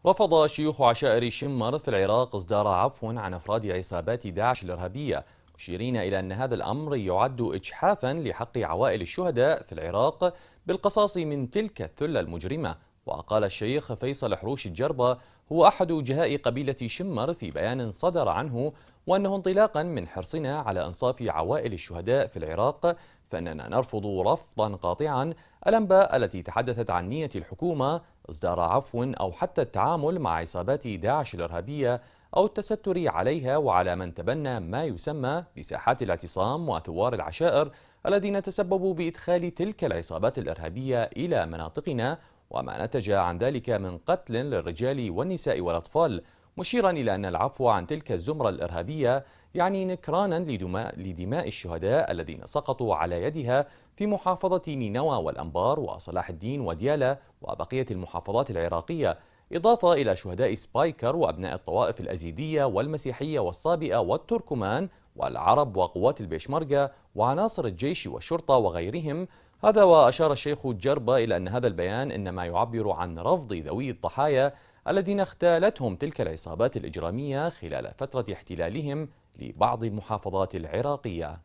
رفض شيوخ عشائر شمر في العراق إصدار عفو عن أفراد عصابات داعش الإرهابية، مشيرين إلى أن هذا الأمر يعد إجحافا لحق عوائل الشهداء في العراق بالقصاص من تلك الثلة المجرمة. وقال الشيخ فيصل حروش الجربة، هو أحد جهاء قبيلة شمر، في بيان صدر عنه، وأنه انطلاقا من حرصنا على إنصاف عوائل الشهداء في العراق، فإننا نرفض رفضا قاطعا الأنباء التي تحدثت عن نية الحكومة إصدار عفو أو حتى التعامل مع عصابات داعش الإرهابية أو التستر عليها وعلى من تبنى ما يسمى بساحات الاعتصام وثوار العشائر الذين تسببوا بإدخال تلك العصابات الإرهابية إلى مناطقنا، وما نتج عن ذلك من قتل للرجال والنساء والأطفال، مشيرا إلى أن العفو عن تلك الزمرة الإرهابية يعني نكرانا لدماء الشهداء الذين سقطوا على يدها في محافظة نينوى والأنبار وصلاح الدين وديالى وبقية المحافظات العراقية، إضافة إلى شهداء سبايكر وأبناء الطوائف الأزيدية والمسيحية والصابئة والتركمان والعرب وقوات البيشمركة وعناصر الجيش والشرطة وغيرهم. هذا وأشار الشيخ جربة إلى أن هذا البيان إنما يعبر عن رفض ذوي الضحايا الذين اغتالتهم تلك العصابات الإجرامية خلال فترة احتلالهم لبعض المحافظات العراقية.